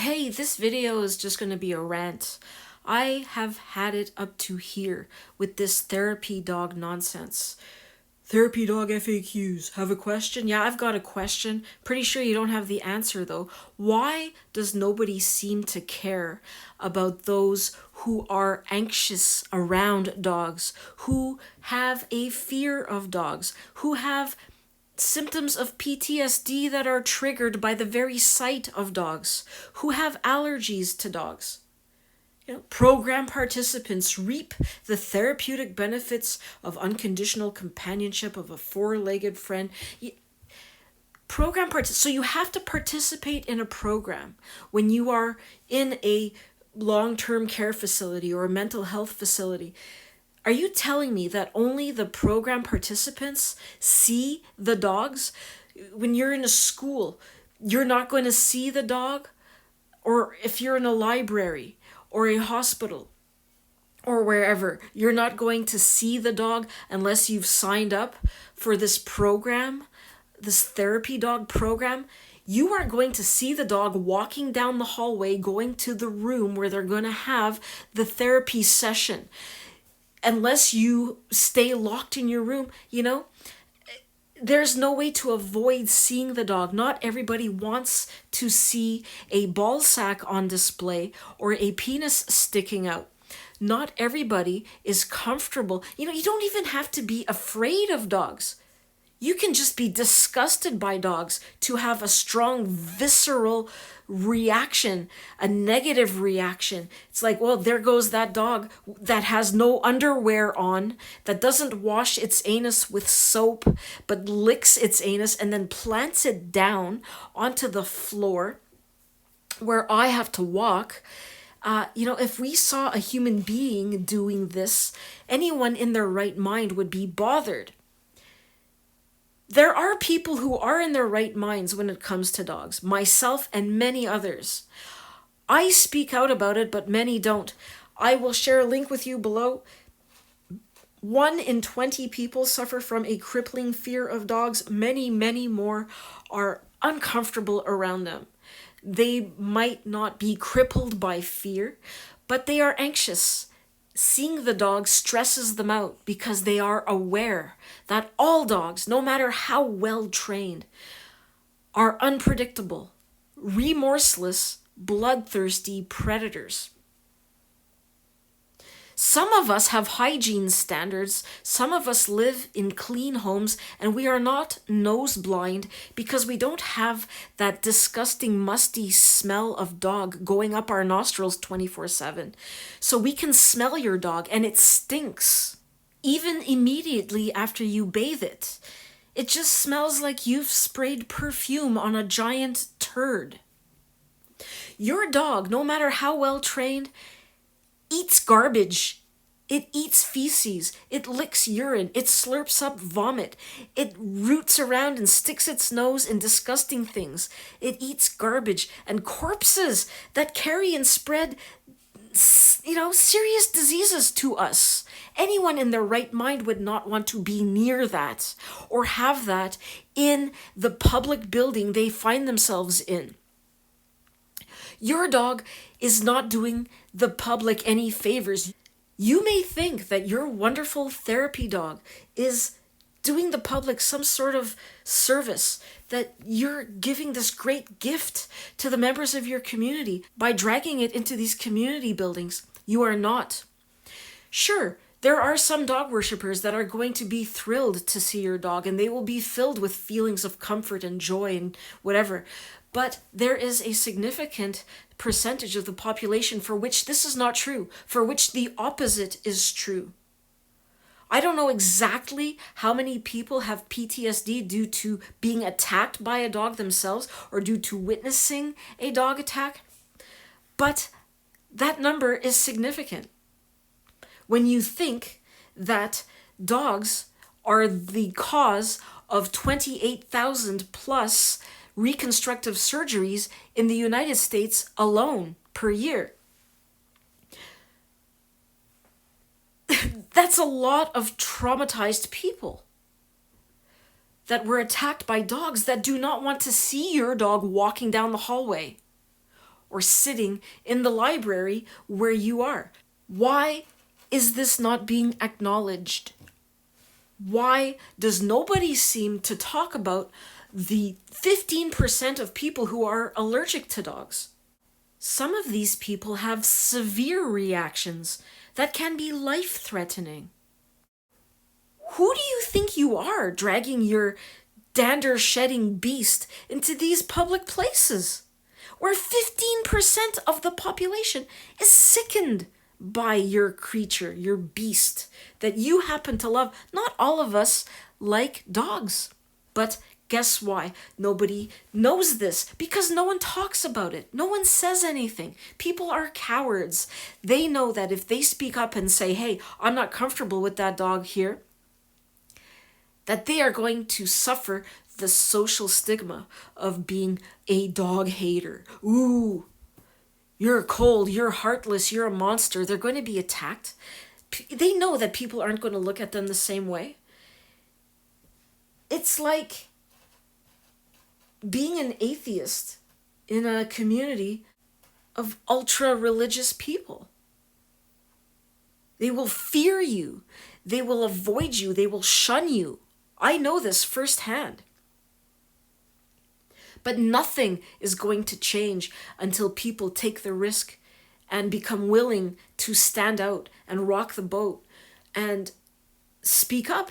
Hey, this video is just going to be a rant. I have had it up to here with this therapy dog nonsense. Therapy dog FAQs. Have a question? Yeah, I've got a question. Pretty sure you don't have the answer though. Why does nobody seem to care about those who are anxious around dogs, who have a fear of dogs, who have symptoms of PTSD that are triggered by the very sight of dogs, who have allergies to dogs? Program participants reap the therapeutic benefits of unconditional companionship of a four-legged friend. So you have to participate in a program when you are in a long-term care facility or a mental health facility. Are you telling me that only the program participants see the dogs? When you're in a school, you're not going to see the dog? Or if you're in a library or a hospital or wherever, you're not going to see the dog unless you've signed up for this program, this therapy dog program. You are going to see the dog walking down the hallway, going to the room where they're going to have the therapy session. Unless you stay locked in your room, there's no way to avoid seeing the dog. Not everybody wants to see a ball sack on display or a penis sticking out. Not everybody is comfortable. You don't even have to be afraid of dogs. You can just be disgusted by dogs to have a strong visceral reaction, a negative reaction. It's like, well, there goes that dog that has no underwear on, that doesn't wash its anus with soap, but licks its anus and then plants it down onto the floor where I have to walk. If we saw a human being doing this, anyone in their right mind would be bothered. There are people who are in their right minds when it comes to dogs, myself and many others. I speak out about it, but many don't. I will share a link with you below. 1 in 20 people suffer from a crippling fear of dogs. Many, many more are uncomfortable around them. They might not be crippled by fear, but they are anxious. Seeing the dog stresses them out because they are aware that all dogs, no matter how well trained, are unpredictable, remorseless, bloodthirsty predators. Some of us have hygiene standards. Some of us live in clean homes, and we are not nose blind because we don't have that disgusting, musty smell of dog going up our nostrils 24/7. So we can smell your dog, and it stinks. Even immediately after you bathe it. It just smells like you've sprayed perfume on a giant turd. Your dog, no matter how well trained, eats garbage. It eats feces. It licks urine. It slurps up vomit. It roots around and sticks its nose in disgusting things. It eats garbage and corpses that carry and spread, serious diseases to us. Anyone in their right mind would not want to be near that or have that in the public building they find themselves in. Your dog is not doing the public any favors. You may think that your wonderful therapy dog is doing the public some sort of service, that you're giving this great gift to the members of your community by dragging it into these community buildings. You are not. Sure, there are some dog worshippers that are going to be thrilled to see your dog, and they will be filled with feelings of comfort and joy and whatever. But there is a significant percentage of the population for which this is not true, for which the opposite is true. I don't know exactly how many people have PTSD due to being attacked by a dog themselves or due to witnessing a dog attack, but that number is significant. When you think that dogs are the cause of 28,000 plus reconstructive surgeries in the United States alone per year. That's a lot of traumatized people that were attacked by dogs that do not want to see your dog walking down the hallway or sitting in the library where you are? Why is this not being acknowledged? Why does nobody seem to talk about the 15% of people who are allergic to dogs? Some of these people have severe reactions that can be life-threatening. Who do you think you are, dragging your dander-shedding beast into these public places, where 15% of the population is sickened by your creature, your beast, that you happen to love? Not all of us like dogs, but guess why? Nobody knows this, because no one talks about it. No one says anything. People are cowards. They know that if they speak up and say, hey, I'm not comfortable with that dog here, that they are going to suffer the social stigma of being a dog hater. Ooh, you're cold, you're heartless, you're a monster. They're going to be attacked. They know that people aren't going to look at them the same way. It's like being an atheist in a community of ultra-religious people. They will fear you. They will avoid you. They will shun you. I know this firsthand. But nothing is going to change until people take the risk and become willing to stand out and rock the boat and speak up.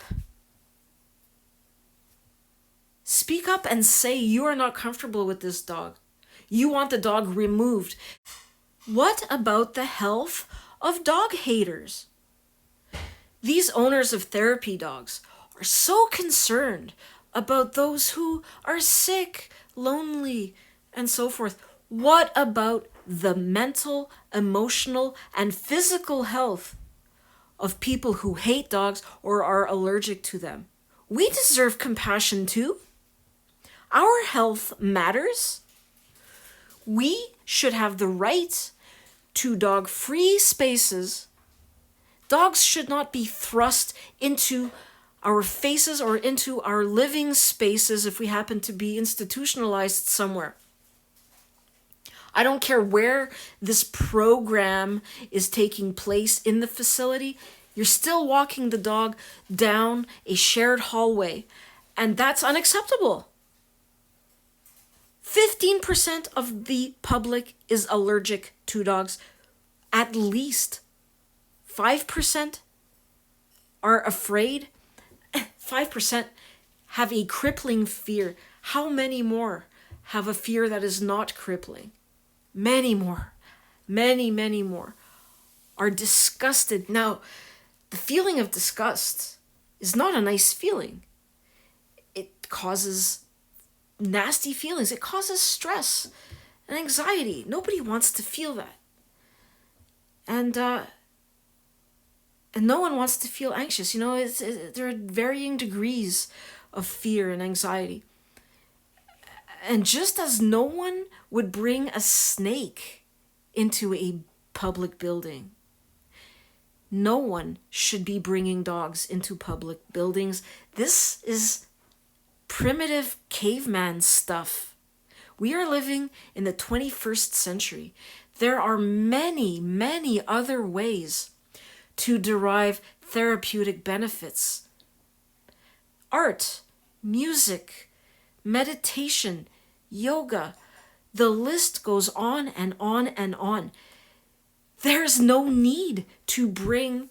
Speak up and say you are not comfortable with this dog. You want the dog removed. What about the health of dog haters? These owners of therapy dogs are so concerned about those who are sick, lonely, and so forth. What about the mental, emotional, and physical health of people who hate dogs or are allergic to them? We deserve compassion too. Our health matters. We should have the right to dog-free spaces. Dogs should not be thrust into our faces or into our living spaces if we happen to be institutionalized somewhere. I don't care where this program is taking place in the facility, you're still walking the dog down a shared hallway, and that's unacceptable. 15% of the public is allergic to dogs. At least 5% are afraid. 5% have a crippling fear. How many more have a fear that is not crippling? Many more. Many, many more are disgusted. Now, the feeling of disgust is not a nice feeling. It causes nasty feelings. It causes stress and anxiety. Nobody wants to feel that. And no one wants to feel anxious. You know, there are varying degrees of fear and anxiety. And just as no one would bring a snake into a public building, no one should be bringing dogs into public buildings. This is primitive caveman stuff. We are living in the 21st century. There are many, many other ways to derive therapeutic benefits. Art, music, meditation, yoga, the list goes on and on and on. There's no need to bring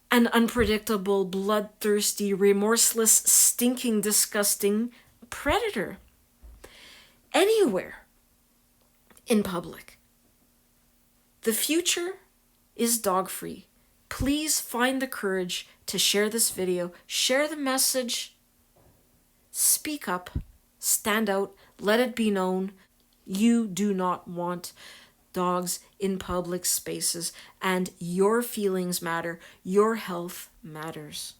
an unpredictable, bloodthirsty, remorseless, stinking, disgusting predator anywhere in public. The future is dog-free. Please find the courage to share this video, share the message, speak up, stand out, let it be known. You do not want dogs in public spaces, and your feelings matter, your health matters.